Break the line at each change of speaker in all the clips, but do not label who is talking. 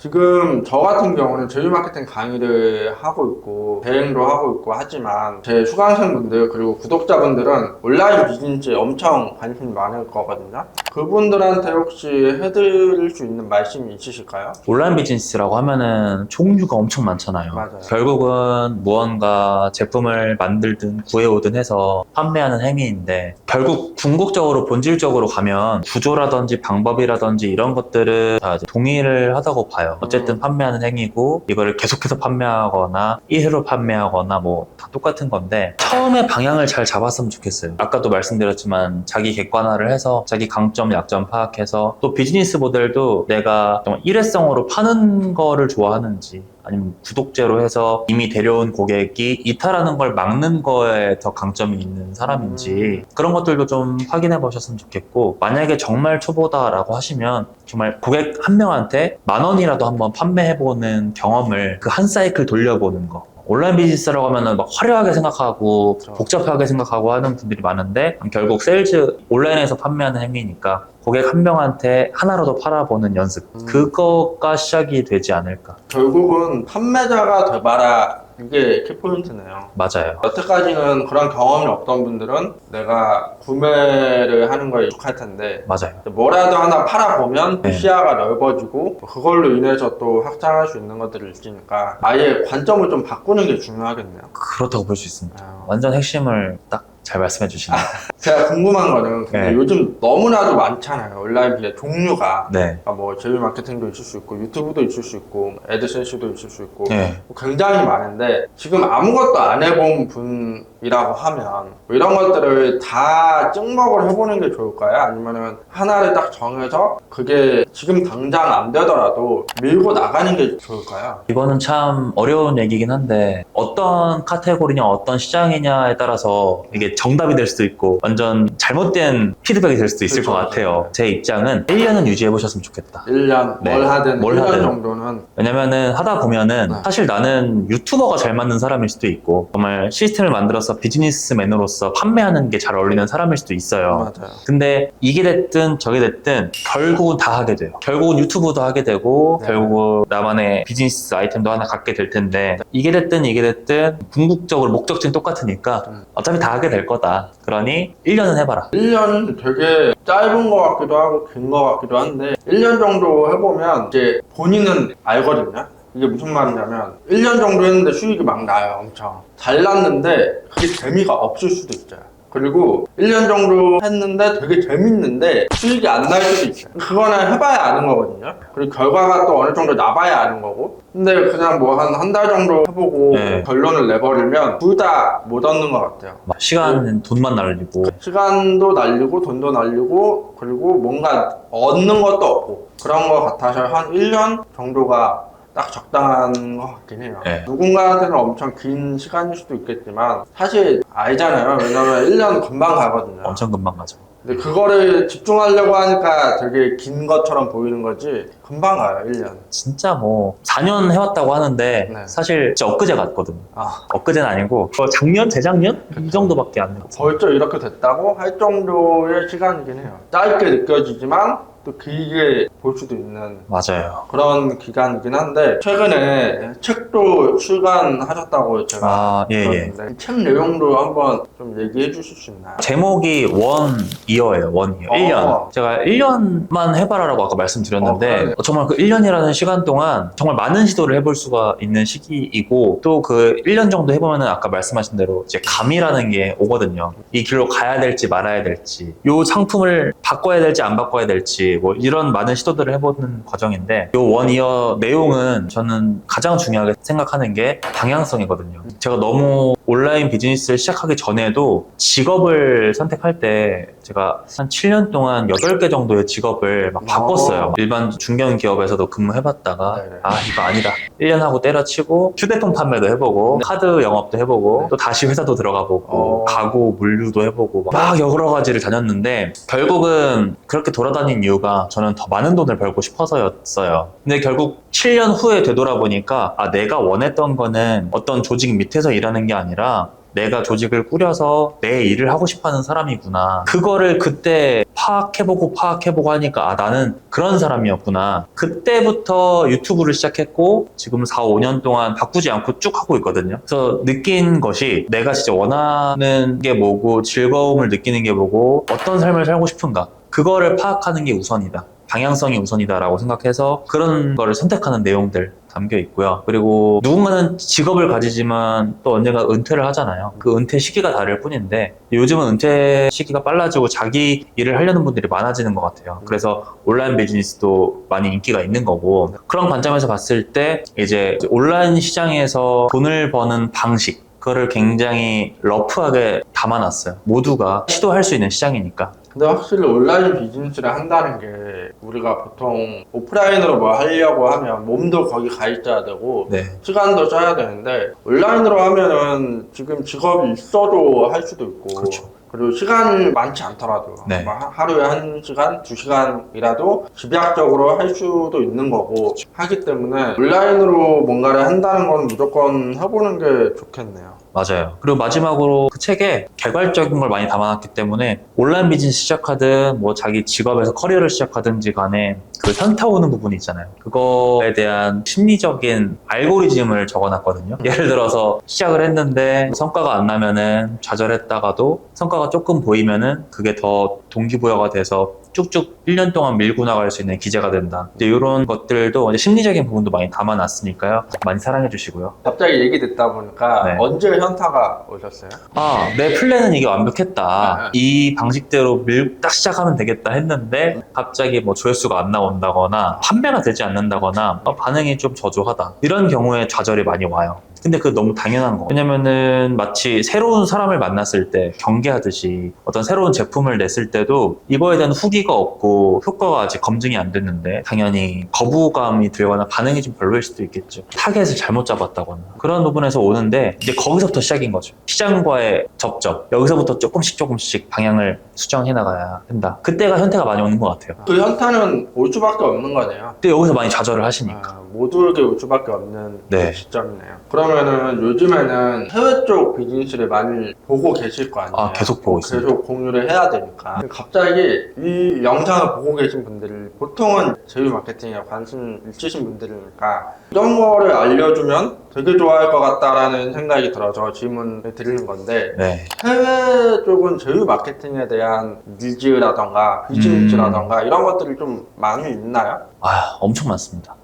지금 저 같은 경우는 제휴 마케팅 강의를 하고 있고 대행도 하고 있고 하지만 제 수강생분들 그리고 구독자분들은 온라인 비즈니스에 엄청 관심이 많을 거거든요. 그분들한테 혹시 해드릴 수 있는 말씀이 있으실까요?
온라인 비즈니스라고 하면은 종류가 엄청 많잖아요.
맞아요.
결국은 무언가 제품을 만들든 구해오든 해서 판매하는 행위인데, 결국 궁극적으로 본질적으로 가면 구조라든지 방법이라든지 이런 것들은 다 이제 동일을 하다고 봐요. 어쨌든 판매하는 행위고, 이거를 계속해서 판매하거나 1회로 판매하거나 뭐 다 똑같은 건데, 처음에 방향을 잘 잡았으면 좋겠어요. 아까도 말씀드렸지만 자기 객관화를 해서 자기 강점 약점 파악해서, 또 비즈니스 모델도 내가 정말 일회성으로 파는 거를 좋아하는지, 아니면 구독제로 해서 이미 데려온 고객이 이탈하는 걸 막는 거에 더 강점이 있는 사람인지, 그런 것들도 좀 확인해 보셨으면 좋겠고, 만약에 정말 초보다라고 하시면 정말 고객 한 명한테 10,000원이라도 한번 판매해보는 경험을, 그 한 사이클 돌려보는 거. 온라인 비즈니스라고 하면은 막 화려하게 생각하고 복잡하게 생각하고 하는 분들이 많은데, 결국 세일즈, 온라인에서 판매하는 행위니까 고객 한 명한테 하나라도 팔아보는 연습, 그거가 시작이 되지 않을까.
결국은 판매자가 돼봐라, 이게 키포인트네요.
맞아요.
여태까지는 그런 경험이 없던 분들은 내가 구매를 하는 거에 익숙할 텐데,
맞아요.
뭐라도 하나 팔아보면
네.
시야가 넓어지고 그걸로 인해서 또 확장할 수 있는 것들이 있으니까 아예 관점을 좀 바꾸는 게 중요하겠네요.
그렇다고 볼 수 있습니다.
아,
완전 핵심을 딱 잘 말씀해 주시네요.
제가 궁금한 거는 근데
네.
요즘 너무나도 많잖아요. 온라인 비즈니스 종류가.
네.
그러니까 뭐 제휴 마케팅도 있을 수 있고 유튜브도 있을 수 있고 애드센스도 있을 수 있고
네.
굉장히 많은데, 지금 아무것도 안 해본 분이라고 하면 뭐 이런 것들을 다 찍먹을 해보는 게 좋을까요? 아니면은 하나를 딱 정해서 그게 지금 당장 안 되더라도 밀고 나가는 게 좋을까요?
이거는 참 어려운 얘기긴 한데, 어떤 카테고리냐 어떤 시장이냐에 따라서 이게 정답이 될 수도 있고 완전 잘못된 피드백이 될 수도 있을
그렇죠.
것 같아요. 제 입장은 1년은 유지해 보셨으면 좋겠다.
1년
네.
뭘 하든
뭘
1년
하든.
정도는.
왜냐면은 하다 보면은
네.
사실 나는 유튜버가 잘 맞는 사람일 수도 있고, 정말 시스템을 만들어서 비즈니스맨으로서 판매하는 게 잘 어울리는 사람일 수도 있어요.
맞아요.
근데 이게 됐든 저게 됐든 결국은 다 하게 돼요. 결국은 유튜브도 하게 되고,
네.
결국 나만의 비즈니스 아이템도 하나 갖게 될 텐데, 이게 됐든 이게 됐든 궁극적으로 목적지는 똑같으니까 어차피 다 하게 될 거다. 그러니 1년은 해봐라.
1년 되게 짧은 것 같기도 하고 긴 것 같기도 한데, 1년 정도 해보면 이제 본인은 알거든요. 이게 무슨 말이냐면 1년 정도 했는데 수익이 막 나요. 엄청 잘 났는데 그게 재미가 없을 수도 있어요. 그리고 1년 정도 했는데 되게 재밌는데 수익이 안 날 수도 있어요. 그거는 해봐야 아는 거거든요. 그리고 결과가 또 어느 정도 나봐야 아는 거고. 근데 그냥 뭐 한 달 정도 해보고
네.
결론을 내버리면 둘 다 못 얻는 것 같아요.
시간은 돈만 날리고.
시간도 날리고 돈도 날리고 그리고 뭔가 얻는 것도 없고 그런 것 같아서 한 1년 정도가 딱 적당한 것 같긴 해요.
네.
누군가한테는 엄청 긴 시간일 수도 있겠지만 사실 알잖아요. 왜냐면 1년 금방 가거든요.
엄청 금방 가죠.
근데 그거를 집중하려고 하니까 되게 긴 것처럼 보이는 거지 금방 가요. 1년.
진짜 뭐 4년 해왔다고 하는데
네.
사실 진짜 엊그제 갔거든요.
아,
엊그제는 아니고 작년? 재작년? 이 정도밖에 안 됐어요.
벌써 이렇게 됐다고 할 정도의 시간이긴 해요. 짧게 느껴지지만 또 길게 볼 수도 있는
맞아요.
그런 기간이긴 한데, 최근에 책도 출간하셨다고 제가
아, 예, 예.
들었는데 이 책 내용도 한번 좀 얘기해 주실 수 있나요?
제목이 원 이어예요. 원 이어. 1년. 제가 1년만 해봐라라고 아까 말씀드렸는데,
그러네.
정말 그 1년이라는 시간 동안 정말 많은 시도를 해볼 수가 있는 시기이고, 또 그 1년 정도 해보면은 아까 말씀하신 대로 이제 감이라는 게 오거든요. 이 길로 가야 될지 말아야 될지, 요 상품을 바꿔야 될지 안 바꿔야 될지, 뭐 이런 많은 시도들을 해보는 과정인데, 요 원 이어 내용은 저는 가장 중요하게 생각하는 게 방향성이거든요. 제가 너무 온라인 비즈니스를 시작하기 전에도 직업을 선택할 때 제가 한 7년 동안 8개 정도의 직업을 막 바꿨어요. 일반 중견 기업에서도 근무해봤다가
네네.
아 이거 아니다. 1년 하고 때려치고 휴대폰 판매도 해보고 카드 영업도 해보고 또 다시 회사도 들어가보고 가구 물류도 해보고 막 여러 가지를 다녔는데, 결국은 그렇게 돌아다닌 이유가 저는 더 많은 돈을 벌고 싶어서였어요. 근데 결국 7년 후에 되돌아보니까 아 내가 원했던 거는 어떤 조직 밑에서 일하는 게 아니라 내가 조직을 꾸려서 내 일을 하고 싶어하는 사람이구나. 그거를 그때 파악해보고 하니까 나는 그런 사람이었구나. 그때부터 유튜브를 시작했고 지금 4, 5년 동안 바꾸지 않고 쭉 하고 있거든요. 그래서 느낀 것이 내가 진짜 원하는 게 뭐고 즐거움을 느끼는 게 뭐고 어떤 삶을 살고 싶은가. 그거를 파악하는 게 우선이다. 방향성이 우선이다라고 생각해서 그런 거를 선택하는 내용들 담겨 있고요. 그리고 누군가는 직업을 가지지만 또 언젠가 은퇴를 하잖아요. 그 은퇴 시기가 다를 뿐인데 요즘은 은퇴 시기가 빨라지고 자기 일을 하려는 분들이 많아지는 것 같아요. 그래서 온라인 비즈니스도 많이 인기가 있는 거고 그런 관점에서 봤을 때 이제 온라인 시장에서 돈을 버는 방식 그거를 굉장히 러프하게 담아놨어요. 모두가 시도할 수 있는 시장이니까.
근데 확실히 온라인 비즈니스를 한다는 게 우리가 보통 오프라인으로 뭐 하려고 하면 몸도 거기 가 있어야 되고
네.
시간도 써야 되는데 온라인으로 하면은 지금 직업이 있어도 할 수도 있고
그렇죠.
그리고 시간이 많지 않더라도
네.
뭐 하루에 1시간, 2시간이라도 집약적으로 할 수도 있는 거고 하기 때문에 온라인으로 뭔가를 한다는 건 무조건 해보는 게 좋겠네요.
맞아요. 그리고 마지막으로 그 책에 개괄적인 걸 많이 담아놨기 때문에 온라인 비즈니스 시작하든 뭐 자기 직업에서 커리어를 시작하든지 간에 그 현타 오는 부분이 있잖아요. 그거에 대한 심리적인 알고리즘을 적어놨거든요. 예를 들어서 시작을 했는데 성과가 안 나면은 좌절했다가도 성과가 조금 보이면은 그게 더 동기부여가 돼서 쭉쭉 1년 동안 밀고 나갈 수 있는 기제가 된다. 이제 이런 것들도 이제 심리적인 부분도 많이 담아놨으니까요. 많이 사랑해 주시고요.
갑자기 얘기 듣다 보니까
네.
언제 현타가 오셨어요?
내 플랜은 이게 완벽했다.
네.
이 방식대로 딱 시작하면 되겠다 했는데 갑자기 뭐 조회수가 안 나온다거나 판매가 되지 않는다거나 반응이 좀 저조하다. 이런 경우에 좌절이 많이 와요. 근데 그거 너무 당연한 거. 왜냐면은 마치 새로운 사람을 만났을 때 경계하듯이 어떤 새로운 제품을 냈을 때도 이거에 대한 후기가 없고 효과가 아직 검증이 안 됐는데 당연히 거부감이 들거나 반응이 좀 별로일 수도 있겠죠. 타겟을 잘못 잡았다거나 그런 부분에서 오는데 이제 거기서부터 시작인 거죠. 시장과의 접점. 여기서부터 조금씩 방향을 수정해 나가야 된다. 그때가 현타가 많이 오는 것 같아요.
그 현타는 올 수밖에 없는 거네요.
근데 여기서 많이 좌절을 하시니까.
모두에게 올 수밖에 없는
네.
시점이네요. 그러면은 요즘에는 해외 쪽 비즈니스를 많이 보고 계실 거 아니에요?
계속 보고 있습니다.
계속 공유를 해야 되니까. 갑자기 이 영상을 보고 계신 분들이 보통은 제휴 마케팅에 관심 있으신 분들이니까 이런 거를 알려주면 되게 좋아할 것 같다라는 생각이 들어서 질문을 드리는 건데
네.
해외 쪽은 제휴 마케팅에 대한 니즈라던가 비즈니스라던가 이런 것들이 좀 많이 있나요?
엄청 많습니다.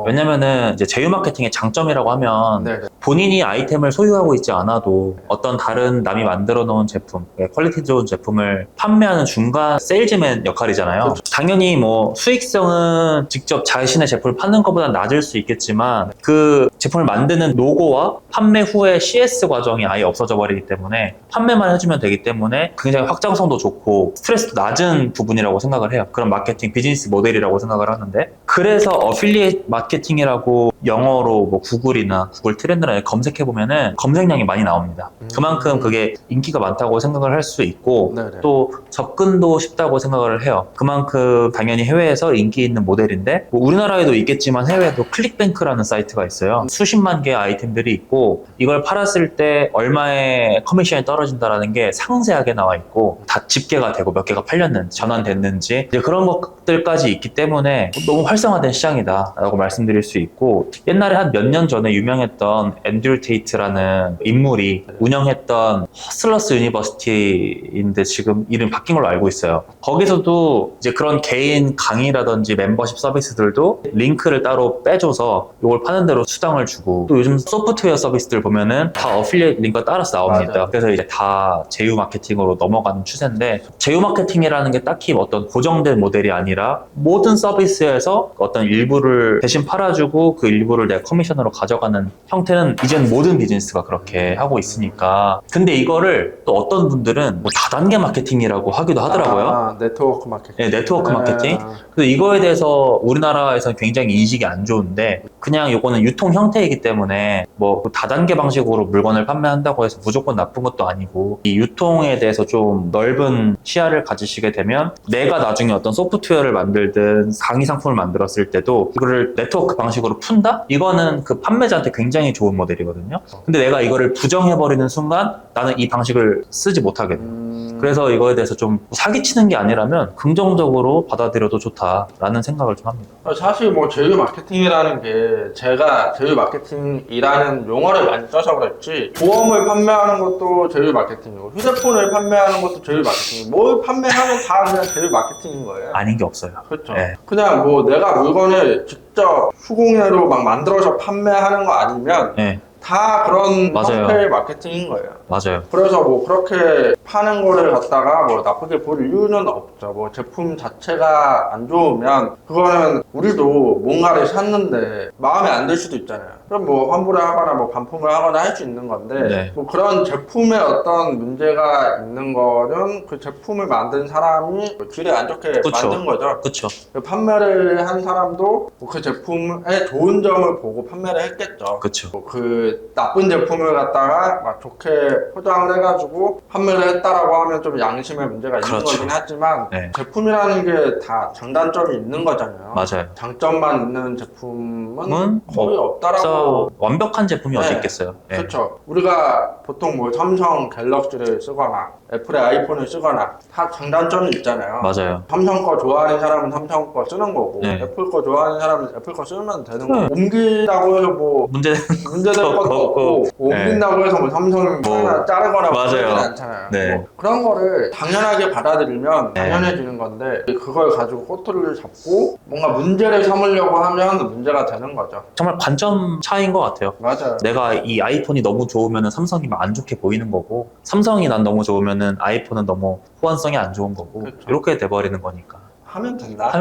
왜냐면은 이제 제휴 마케팅의 장점이라고 하면
네네.
본인이 아이템을 소유하고 있지 않아도 어떤 다른 남이 만들어 놓은 제품, 퀄리티 좋은 제품을 판매하는 중간 세일즈맨 역할이잖아요.
그렇죠.
당연히 뭐 수익성은 직접 자신의 제품을 파는 것보다 낮을 수 있겠지만 그 제품을 만드는 노고와 판매 후의 CS 과정이 아예 없어져 버리기 때문에 판매만 해주면 되기 때문에 굉장히 확장성도 좋고 스트레스도 낮은 부분이라고 생각을 해요. 그런 마케팅 비즈니스 모델이라고 생각을 하는데 그래서 어필리에이트 마케팅이라고 영어로 뭐 구글이나 구글 트렌드나 검색해 보면은 검색량이 많이 나옵니다. 그만큼 그게 인기가 많다고 생각을 할 수 있고
네네.
또 접근도 쉽다고 생각을 해요. 그만큼 당연히 해외에서 인기 있는 모델인데 뭐 우리나라에도 있겠지만 해외에도 클릭뱅크라는 사이트가 있어요. 수십만 개의 아이템들이 있고 이걸 팔았을 때 얼마의 커미션이 떨어진다라는 게 상세하게 나와 있고 다 집계가 되고 몇 개가 팔렸는지 전환됐는지 이제 그런 것들까지 있기 때문에 너무 활성화된 시장이다 라고 말씀드릴 수 있고 옛날에 한 몇 년 전에 유명했던 앤드류 테이트라는 인물이 운영했던 허슬러스 유니버시티인데 지금 이름이 바뀐 걸로 알고 있어요. 거기서도 이제 그런 개인 강의라든지 멤버십 서비스들도 링크를 따로 빼줘서 이걸 파는 대로 수당을 주고 또 요즘 소프트웨어 서비스들 보면은 다 어필리에이트 링크가 따라서 나옵니다.
맞아요.
그래서 이제 다 제휴 마케팅으로 넘어가는 추세인데 제휴 마케팅이라는 게 딱히 어떤 고정된 모델이 아니라 모든 서비스에서 어떤 일부를 대신 팔아주고 그 일부를 내가 커미션으로 가져가는 형태는 이제는 모든 비즈니스가 그렇게 하고 있으니까 근데 이거를 또 어떤 분들은 뭐 다단계 마케팅이라고 하기도 하더라고요.
네트워크 마케팅.
네, 네트워크 마케팅. 그래서 이거에 대해서 우리나라에서는 굉장히 인식이 안 좋은데 그냥 이거는 유통 형태이기 때문에 때문에 뭐 다단계 방식으로 물건을 판매한다고 해서 무조건 나쁜 것도 아니고 이 유통에 대해서 좀 넓은 시야를 가지시게 되면 내가 나중에 어떤 소프트웨어를 만들든 강의 상품을 만들었을 때도 이거를 네트워크 방식으로 푼다? 이거는 그 판매자한테 굉장히 좋은 모델이거든요. 근데 내가 이거를 부정해버리는 순간 나는 이 방식을 쓰지 못하게 돼요. 그래서 이거에 대해서 좀 사기치는 게 아니라면 긍정적으로 받아들여도 좋다라는 생각을 좀 합니다.
사실 뭐 제휴 마케팅이라는 게 제가 제휴 마케팅이라는 용어를 많이 써서 그랬지 보험을 판매하는 것도 제휴 마케팅이고 휴대폰을 판매하는 것도 제휴 마케팅이고 뭘 판매하면 다 그냥 제휴 마케팅인 거예요.
아닌 게 없어요.
그렇죠.
네.
그냥 뭐 내가 물건을 직접 수공예로 막 만들어서 판매하는 거 아니면
네,
다 그런
맞아요.
형태의 마케팅인 거예요.
맞아요.
그래서 뭐 그렇게 파는 거를 갖다가 뭐 나쁘게 볼 이유는 없죠. 뭐 제품 자체가 안 좋으면 그거는 우리도 뭔가를 샀는데 마음에 안 들 수도 있잖아요. 그럼 뭐 환불을 하거나 뭐 반품을 하거나 할 수 있는 건데
네.
뭐 그런 제품에 어떤 문제가 있는 거는 그 제품을 만든 사람이 질에 안 좋게
그쵸.
만든 거죠.
그쵸.
판매를 한 사람도 그 제품의 좋은 점을 보고 판매를 했겠죠.
그쵸.
그 나쁜 제품을 갖다가 막 좋게 포장을 해가지고 판매를 했다라고 하면 좀 양심의 문제가 있는
그렇죠.
거긴 하지만
네.
제품이라는 게 다 장단점이 있는 거잖아요.
맞아요.
장점만 있는 제품은
은
거의 없다라고.
진짜 완벽한 제품이 어디
네.
있겠어요. 네.
그렇죠. 우리가 보통 뭐 삼성 갤럭시를 쓰거나 애플의 아이폰을 쓰거나 다 장단점이 있잖아요.
맞아요.
삼성 거 좋아하는 사람은 삼성 거 쓰는 거고
네.
애플 거 좋아하는 사람은 애플 거 쓰면 되는 거고 옮긴다고 해서 뭐 문제될 것도 없고 옮긴다고 해서 뭐 삼성이
뭐,
하나 자르거나
맞아요.
그러진 않잖아요.
네.
뭐 그런 거를 당연하게 받아들이면
네.
당연해지는 건데 그걸 가지고 꼬투리를 잡고 뭔가 문제를 삼으려고 하면 문제가 되는 거죠.
정말 관점 차이인 것 같아요.
맞아요.
내가 이 아이폰이 너무 좋으면 삼성이 안 좋게 보이는 거고 삼성이 난 너무 좋으면 아이폰은 너무 호환성이 안 좋은 거고
그렇죠.
이렇게 돼버리는 거니까
하면 된다.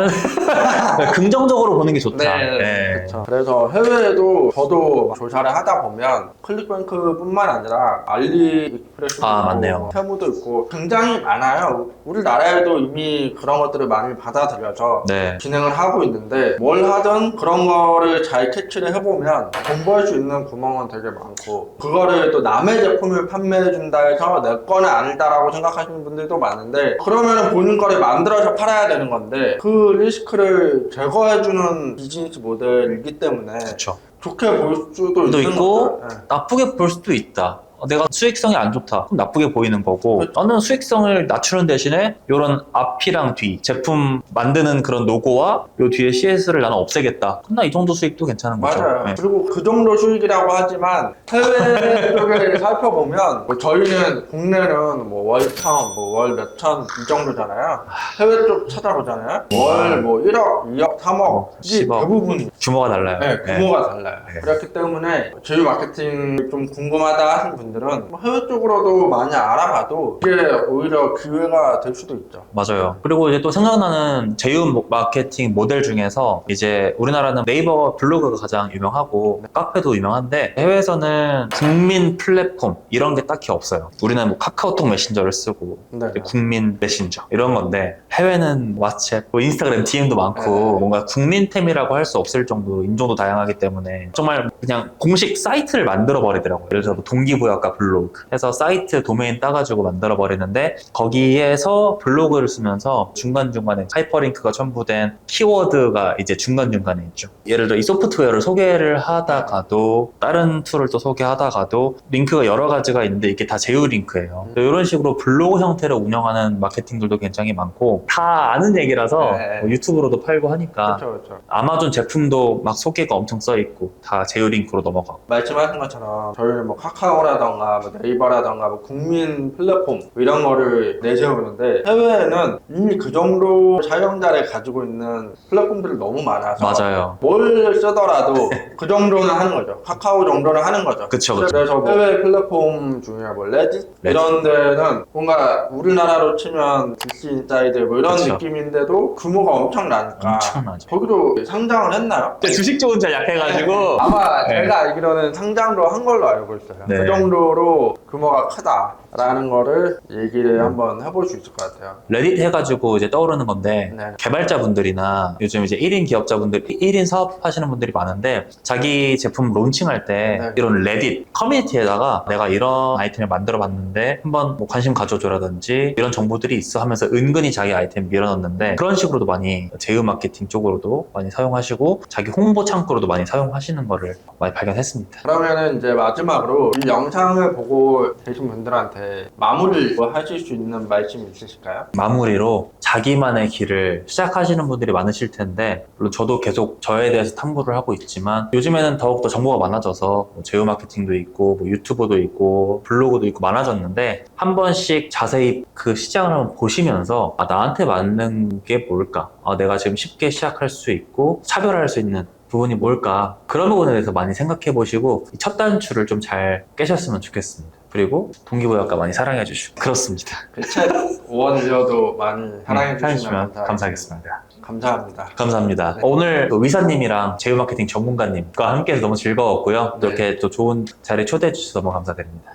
긍정적으로 보는 게 좋다.
네,
네.
그렇죠. 그래서 해외에도 저도 조사를 하다 보면 클릭뱅크뿐만 아니라 알리익스프레스도
아,
있고
맞네요.
테무도 있고 굉장히 많아요. 우리나라에도 이미 그런 것들을 많이 받아들여서
네.
진행을 하고 있는데 뭘 하든 그런 거를 잘 캐치를 해보면 돈 벌 수 있는 구멍은 되게 많고 그거를 또 남의 제품을 판매해 준다 해서 내 거는 아니다라고 생각하시는 분들도 많은데 그러면 본인 거를 만들어서 팔아야 되는 건데 그 리스크를 제거해주는 비즈니스 모델이기 때문에
그렇죠.
좋게 볼 수도
또
있는
있고
거죠. 네.
나쁘게 볼 수도 있다. 내가 수익성이 안 좋다. 그럼 나쁘게 보이는 거고
그렇죠.
나는 수익성을 낮추는 대신에 이런 앞이랑 뒤 제품 만드는 그런 로고와 요 뒤에 CS를 나는 없애겠다. 그럼 나 이 정도 수익도 괜찮은 거죠.
맞아요.
네.
그리고 그 정도 수익이라고 하지만 해외 쪽에 살펴보면 뭐 저희는 국내는 뭐 월천, 뭐 월 몇천 이 정도잖아요. 해외 쪽 찾아보잖아요. 월 뭐 1억, 2억, 3억 이게
10억.
대부분
규모가 달라요.
네, 규모가 달라요.
네.
그렇기 때문에 제휴 마케팅 좀 궁금하다 하신 분들은 뭐 해외 쪽으로도 많이 알아봐도 이게 오히려 기회가 될 수도 있죠.
맞아요. 그리고 이제 또 생각나는 제휴 마케팅 모델 중에서 이제 우리나라는 네이버 블로그가 가장 유명하고 카페도 유명한데 해외에서는 국민 플랫폼 이런 게 딱히 없어요. 우리는 뭐 카카오톡 메신저를 쓰고
네.
국민 메신저 이런 건데 해외는 왓츠앱, 뭐 인스타그램 DM도 많고
네.
뭔가 국민템이라고 할 수 없을 정도로 인종도 다양하기 때문에 정말 그냥 공식 사이트를 만들어 버리더라고요. 예를 들어서 뭐 동기부여가 블로그 해서 사이트 도메인 따가지고 만들어 버리는데 거기에서 블로그를 쓰면서 중간중간에 하이퍼링크가 첨부된 키워드가 이제 중간중간에 있죠. 예를 들어 이 소프트웨어를 소개를 하다가도 다른 툴을 또 소개하다가도 링크가 여러 가지가 있는데 이게 다 제휴 링크예요. 이런 식으로 블로그 형태로 운영하는 마케팅들도 굉장히 많고 다 아는 얘기라서
네.
뭐 유튜브로도 팔고 하니까
그렇죠.
아마존 제품도 막 소개가 엄청 써 있고 다 제휴 링크로 넘어가고.
말씀하신 것처럼 저희는 뭐 카카오라던가 뭐 네이버라던가 뭐 국민 플랫폼 뭐 이런 거를 내세우는데 해외에는 이미 그 정도 사용자를 가지고 있는 플랫폼들이 너무 많아서
맞아요.
뭘 쓰더라도 그 정도는 하는 거죠. 카카오 정도는 하는 거죠.
그쵸.
그래서 뭐 해외 플랫폼 중에 뭐 레딧 이런 데는 뭔가 우리나라로 치면 DC 인사이드 뭐 이런
그쵸.
느낌인데도 규모가 엄청나니까
엄청나죠.
거기도 상장을 했나요?
주식 좋은 자 약해가지고
아마
네.
제가 알기로는 상장도 한 걸로 알고 있어요.
네.
그 정도로 규모가 크다라는 거를 얘기를 한번 해볼 수 있을 것 같아요.
레딧 해가지고 이제 떠오르는 건데
네.
개발자분들이나 요즘 이제 1인 기업자분들, 1인 사업하시는 분들이 많은데 자기 제품 론칭할 때
네.
이런 레딧 커뮤니티에다가 내가 이런 아이템을 만들어 봤는데 한번 뭐 관심 가져줘라든지 이런 정보들이 있어 하면서 은근히 자기 아이템 밀어넣는데 그런 식으로도 많이 제휴 마케팅 쪽으로도 많이 사용하시고 자기 홍보 창구로도 많이 사용하시는 거를 많이 발견했습니다.
그러면은 이제 마지막으로 이 영상을 보고 계신 분들한테 마무리를 하실 수 있는 말씀 있으실까요?
마무리로 자기만의 길을 시작하시는 분들이 많으실 텐데 물론 저도 계속 저에 대해서 탐구를 하고 있지만 요즘에는 더욱더 정보가 많아져서 뭐 제휴 마케팅도 있고 뭐 유튜버도 있고 블로그도 있고 많아졌는데 한 번씩 자세히 그 시장을 한번 보시면서 나한테 맞는 게 뭘까? 내가 지금 쉽게 시작할 수 있고 차별할 수 있는 부분이 뭘까? 그런 부분에 대해서 많이 생각해 보시고 첫 단추를 좀 잘 깨셨으면 좋겠습니다. 그리고 동기부여과 많이 사랑해 주시고 그렇습니다.
그 책 원료도 많이 사랑해 주시면
주시면 감사하겠습니다.
감사합니다.
감사합니다.
네.
오늘 또 위사님이랑 제휴 마케팅 전문가님과 함께해서 너무 즐거웠고요.
네.
이렇게 또 좋은 자리에 초대해 주셔서 너무 감사드립니다.